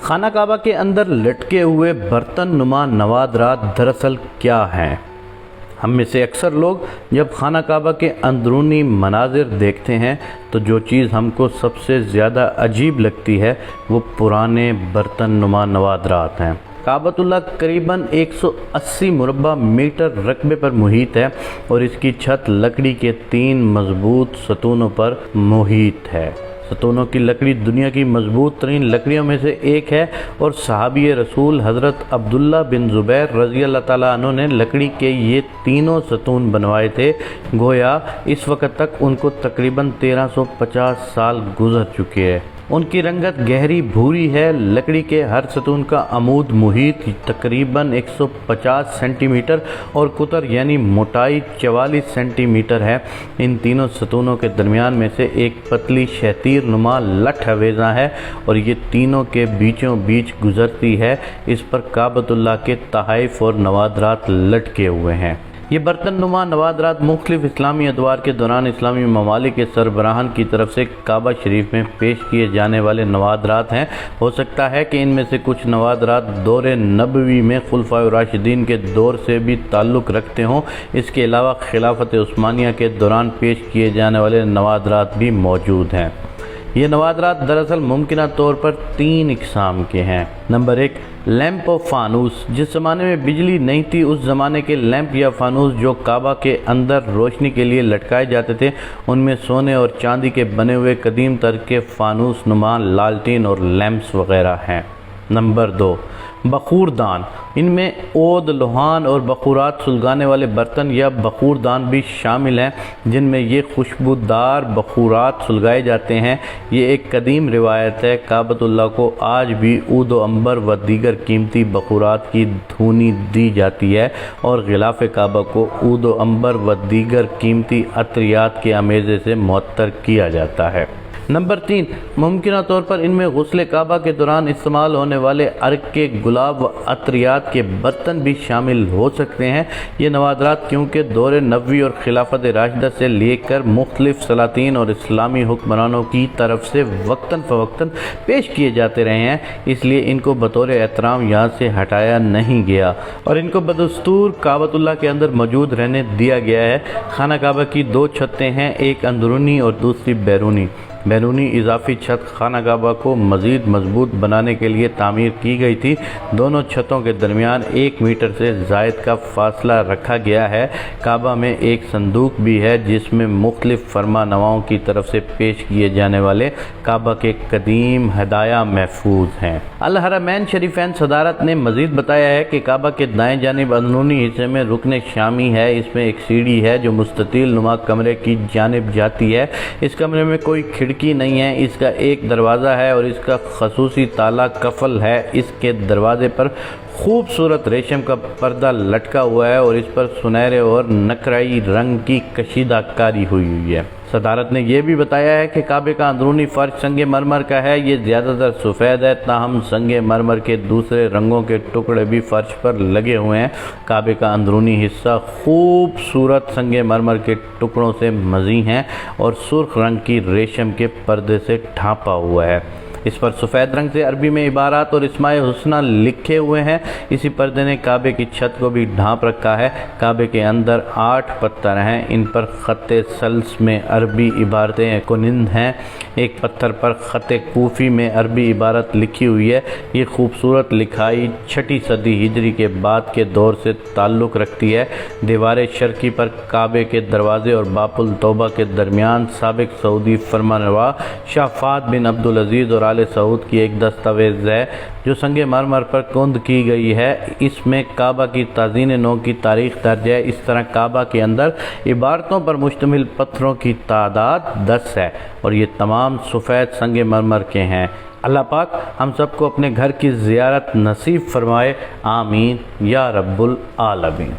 خانہ کعبہ کے اندر لٹکے ہوئے برتن نما نوادرات دراصل کیا ہیں؟ ہم میں سے اکثر لوگ جب خانہ کعبہ کے اندرونی مناظر دیکھتے ہیں تو جو چیز ہم کو سب سے زیادہ عجیب لگتی ہے وہ پرانے برتن نما نوادرات ہیں۔ کعبۃ اللہ قریباً 180 مربع میٹر رقبے پر محیط ہے اور اس کی چھت لکڑی کے 3 مضبوط ستونوں پر محیط ہے۔ ستونوں کی لکڑی دنیا کی مضبوط ترین لکڑیوں میں سے ایک ہے اور صحابی رسول حضرت عبداللہ بن زبیر رضی اللہ تعالیٰ عنہ نے لکڑی کے یہ تینوں ستون بنوائے تھے۔ گویا اس وقت تک ان کو تقریباً 1350 سال گزر چکے ہیں۔ ان کی رنگت گہری بھوری ہے۔ لکڑی کے ہر ستون کا عمود محیط تقریباً 150 سینٹی میٹر اور قطر یعنی موٹائی 44 سینٹی میٹر ہے۔ ان تینوں ستونوں کے درمیان میں سے ایک پتلی شہتیر نما لٹھ آویزاں ہے اور یہ تینوں کے بیچوں بیچ گزرتی ہے۔ اس پر کعبۃ اللہ کے تحائف اور نوادرات لٹکے ہوئے ہیں۔ یہ برتن نما نوادرات مختلف اسلامی ادوار کے دوران اسلامی ممالک کے سربراہان کی طرف سے کعبہ شریف میں پیش کیے جانے والے نوادرات ہیں۔ ہو سکتا ہے کہ ان میں سے کچھ نوادرات دور نبوی میں خلفائے راشدین کے دور سے بھی تعلق رکھتے ہوں۔ اس کے علاوہ خلافت عثمانیہ کے دوران پیش کیے جانے والے نوادرات بھی موجود ہیں۔ یہ نوادرات دراصل ممکنہ طور پر 3 اقسام کے ہیں۔ نمبر 1، لیمپ و فانوس۔ جس زمانے میں بجلی نہیں تھی اس زمانے کے لیمپ یا فانوس جو کعبہ کے اندر روشنی کے لیے لٹکائے جاتے تھے، ان میں سونے اور چاندی کے بنے ہوئے قدیم تر کے فانوس نما لالٹین اور لیمپس وغیرہ ہیں۔ نمبر 2، بخور دان۔ ان میں عود، لوہان اور بخورات سلگانے والے برتن یا بخور دان بھی شامل ہیں جن میں یہ خوشبودار بخورات سلگائے جاتے ہیں۔ یہ ایک قدیم روایت ہے۔ کعبۃ اللہ کو آج بھی عود و عنبر و دیگر قیمتی بخورات کی دھونی دی جاتی ہے اور غلاف کعبہ کو عود و عنبر و دیگر قیمتی عطریات کے امیزے سے معطر کیا جاتا ہے۔ نمبر 3، ممکنہ طور پر ان میں غسل کعبہ کے دوران استعمال ہونے والے عرق کے گلاب و عطریات کے برتن بھی شامل ہو سکتے ہیں۔ یہ نوادرات کیونکہ دور نبوی اور خلافت راشدہ سے لے کر مختلف سلاطین اور اسلامی حکمرانوں کی طرف سے وقتاً فوقتاً پیش کیے جاتے رہے ہیں، اس لیے ان کو بطور احترام یہاں سے ہٹایا نہیں گیا اور ان کو بدستور کعبۃ اللہ کے اندر موجود رہنے دیا گیا ہے۔ خانہ کعبہ کی 2 چھتیں ہیں، ایک اندرونی اور دوسری بیرونی۔ بیرونی اضافی چھت خانہ کعبہ کو مزید مضبوط بنانے کے لیے تعمیر کی گئی تھی۔ دونوں چھتوں کے درمیان 1 میٹر سے زائد کا فاصلہ رکھا گیا ہے۔ کعبہ میں ایک صندوق بھی ہے جس میں مختلف فرما نواؤں کی طرف سے پیش کیے جانے والے کعبہ کے قدیم ہدایہ محفوظ ہیں۔ الحرمین شریفین صدارت نے مزید بتایا ہے کہ کعبہ کے دائیں جانب اندرونی حصے میں رکن شامی ہے۔ اس میں ایک سیڑھی ہے جو مستطیل نما کمرے کی جانب جاتی ہے۔ اس کمرے میں کوئی کھڑکی نہیں ہے، اس کا ایک دروازہ ہے اور اس کا خصوصی تالا قفل ہے۔ اس کے دروازے پر خوبصورت ریشم کا پردہ لٹکا ہوا ہے اور اس پر سنہرے اور نقرئی رنگ کی کشیدہ کاری ہوئی ہے۔ صدارت نے یہ بھی بتایا ہے کہ کعبے کا اندرونی فرش سنگ مرمر کا ہے۔ یہ زیادہ تر سفید ہے، تاہم سنگ مرمر کے دوسرے رنگوں کے ٹکڑے بھی فرش پر لگے ہوئے ہیں۔ کعبے کا اندرونی حصہ خوبصورت سنگ مرمر کے ٹکڑوں سے مزین ہے اور سرخ رنگ کی ریشم کے پردے سے ڈھانپا ہوا ہے۔ اس پر سفید رنگ سے عربی میں عبارات اور اسماء حسنہ لکھے ہوئے ہیں۔ اسی پردے نے کعبے کی چھت کو بھی ڈھانپ رکھا ہے۔ کعبے کے اندر 8 پتھر ہیں، ان پر خط سلس میں عربی عبارتیں کنند ہیں۔ ایک پتھر پر خط کوفی میں عربی عبارت لکھی ہوئی ہے۔ یہ خوبصورت لکھائی 6 صدی ہجری کے بعد کے دور سے تعلق رکھتی ہے۔ دیوار شرقی پر کعبے کے دروازے اور باب التوبہ کے درمیان سابق سعودی فرمانروا شاہ فہد بن عبدالعزیز اور آل سعود کی ایک دستاویز ہے جو سنگ مرمر پر کند کی گئی ہے۔ اس میں کعبہ کی تزئین نو کی تاریخ درج ہے۔ اس طرح کعبہ کے اندر عبارتوں پر مشتمل پتھروں کی تعداد 10 ہے اور یہ تمام سفید سنگ مرمر کے ہیں۔ اللہ پاک ہم سب کو اپنے گھر کی زیارت نصیب فرمائے، آمین یا رب العالمین۔